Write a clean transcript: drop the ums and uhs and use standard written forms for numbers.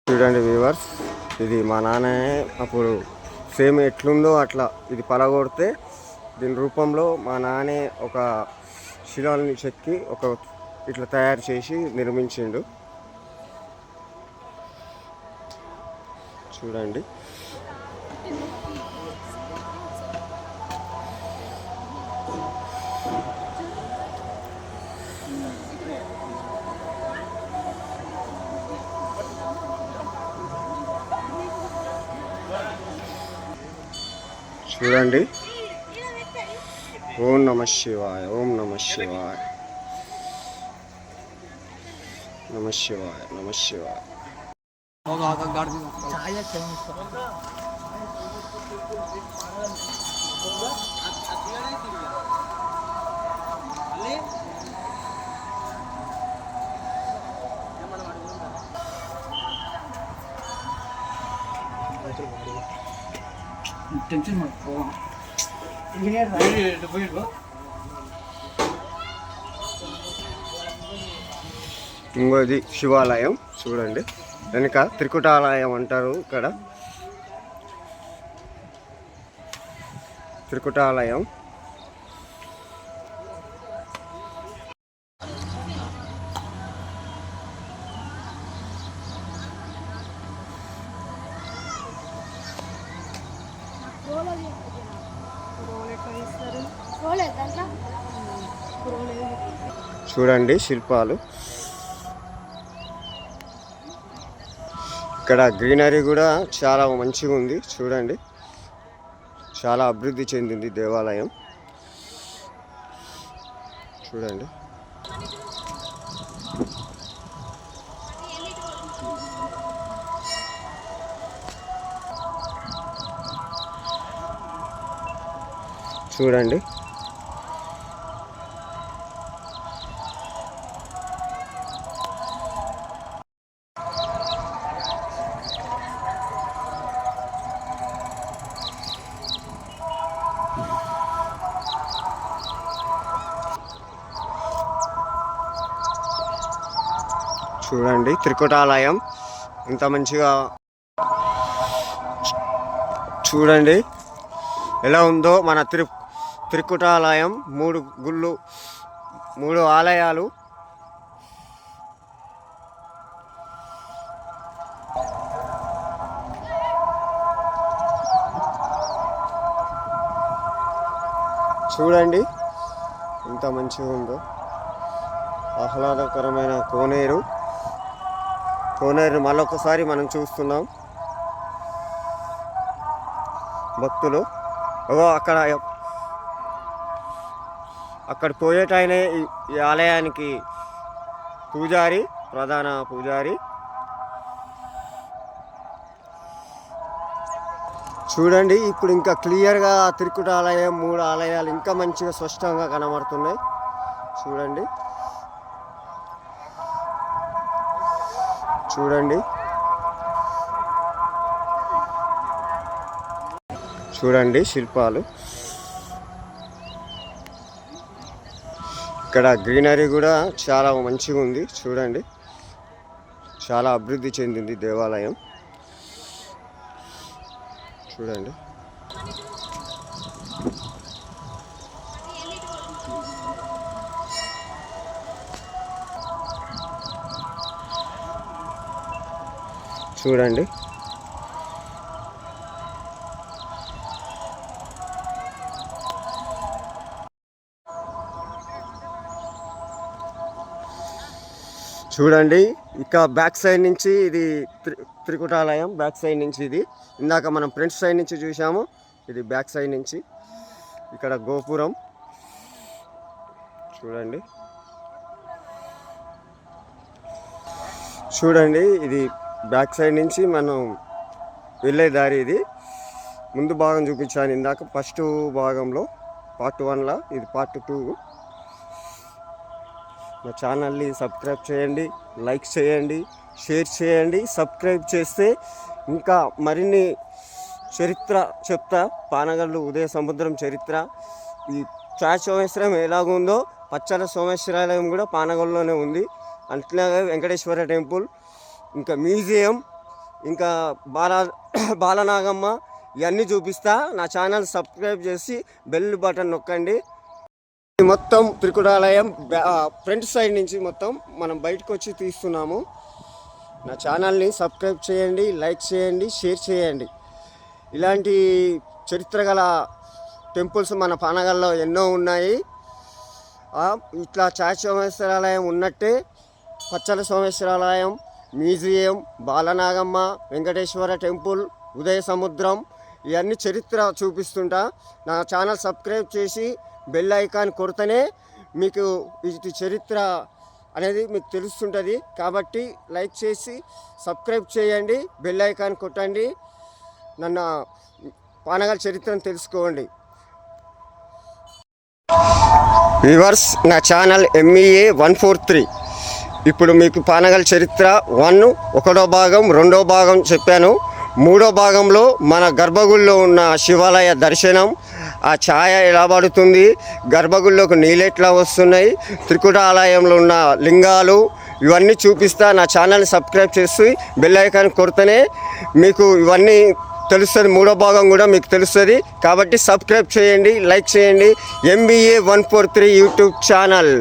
చూడండి వ్యూవర్స్, ఇది మా నాన్న అప్పుడు సేమ్ ఎట్లుందో అట్లా ఇది పలగొడితే దీని రూపంలో మా నాన్నే ఒక శిలాన్ని చెక్కి ఒక ఇట్లా తయారు చేసి నిర్మించిండు. చూడండి చూడండి. ఓం నమ శివాయ, ఓం నమ శివాయ, నమ శివాయ, నమ శివాయ. ఇంకోది శివాలయం చూడండి, వెనుక త్రికుటాలయం అంటారు. ఇక్కడ త్రికుటాలయం. చూడండి శిల్పాలు. ఇక్కడ గ్రీనరీ కూడా చాలా మంచిగా ఉంది. చూడండి, చాలా అభివృద్ధి చెందింది దేవాలయం. చూడండి చూడండి చూడండి త్రికుటాలయం ఇంత మంచిగా చూడండి ఎలా ఉందో మన త్రికుటాలయం. 3 గుళ్ళు, 3 ఆలయాలు. చూడండి ఎంత మంచిగా ఉందో. ఆహ్లాదకరమైన కోనేరు మళ్ళొకసారి మనం చూస్తున్నాం. భక్తులు అక్కడ పోయేటైనే ఈ ఆలయానికి పూజారి, ప్రధాన పూజారి. చూడండి ఇప్పుడు ఇంకా క్లియర్గా త్రికుటాలయం 3 ఆలయాలు ఇంకా మంచిగా స్పష్టంగా కనబడుతున్నాయి. చూడండి చూడండి చూడండి శిల్పాలు. ఇక్కడ గ్రీనరీ కూడా చాలా మంచిగా ఉంది. చూడండి, చాలా అభివృద్ధి చెందింది దేవాలయం. చూడండి చూడండి చూడండి ఇక బ్యాక్ సైడ్ నుంచి ఇది త్రికుటాలయం. బ్యాక్ సైడ్ నుంచి ఇది ఇందాక మనం ఫ్రంట్ సైడ్ నుంచి చూసాము. ఇది బ్యాక్ సైడ్ నుంచి ఇక్కడ గోపురం చూడండి. చూడండి ఇది బ్యాక్ సైడ్ నుంచి మనం వెళ్ళే దారి. ఇది ముందు భాగం చూపించాను ఇందాక ఫస్ట్ భాగంలో పార్ట్ 1లా, ఇది పార్ట్ 2. మా ఛానల్ని సబ్స్క్రైబ్ చేయండి, లైక్ చేయండి, షేర్ చేయండి. సబ్స్క్రైబ్ చేస్తే ఇంకా మరిన్ని చరిత్ర చెప్తా. పానగల్లు ఉదయ సముద్రం చరిత్ర, ఈ చాట్ సోమేశ్వరం ఎలాగుందో పచ్చల సోమేశ్వరాలయం కూడా పానగల్లోనే ఉంది. అట్లాగే వెంకటేశ్వర టెంపుల్, ఇంకా మ్యూజియం, ఇంకా బాలనాగమ్మ ఇవన్నీ చూపిస్తా. నా ఛానల్ సబ్స్క్రైబ్ చేసి బెల్ బటన్ నొక్కండి. మొత్తం త్రికుటాలయం ఫ్రంట్ సైడ్ నుంచి మొత్తం మనం బయటకు వచ్చి తీస్తున్నాము. నా ఛానల్ని సబ్స్క్రైబ్ చేయండి, లైక్ చేయండి, షేర్ చేయండి. ఇలాంటి చరిత్ర గల టెంపుల్స్ మన పానగల్లో ఎన్నో ఉన్నాయి. ఇట్లా ఛాయ సోమేశ్వరాలయం ఉన్నట్టే పచ్చల సోమేశ్వరాలయం, మ్యూజియం, బాలనాగమ్మ, వెంకటేశ్వర టెంపుల్, ఉదయ సముద్రం ఇవన్నీ చరిత్ర చూపిస్తుంటా. నా ఛానల్ సబ్స్క్రైబ్ చేసి బెల్ ఐకాన్ కొడితేనే మీకు ఇది చరిత్ర అనేది మీకు తెలుస్తుంటుంది. కాబట్టి లైక్ చేసి సబ్స్క్రైబ్ చేయండి, బెల్ ఐకాన్ కొట్టండి, నన్ను పానగల్ చరిత్రను తెలుసుకోండి. వ్యూవర్స్, నా ఛానల్ MEA 143. ఇప్పుడు మీకు పానగల్ చరిత్ర 1వ భాగం 2వ భాగం చెప్పాను. 3వ భాగంలో మన గర్భగుడిలో ఉన్న శివాలయ దర్శనం, ఆ ఛాయ ఎలా పడుతుంది, గర్భగుడిలోకి నీళ్ళు ఎట్లా వస్తున్నాయి, త్రికుటాలయంలో ఉన్న లింగాలు ఇవన్నీ చూపిస్తా. నా ఛానల్ని సబ్స్క్రైబ్ చేసి బెల్ ఐకాన్ కొడితేనే మీకు ఇవన్నీ తెలుస్తుంది. 3వ భాగం కూడా మీకు తెలుస్తుంది. కాబట్టి సబ్స్క్రైబ్ చేయండి, లైక్ చేయండి. MEA 143 YouTube channel.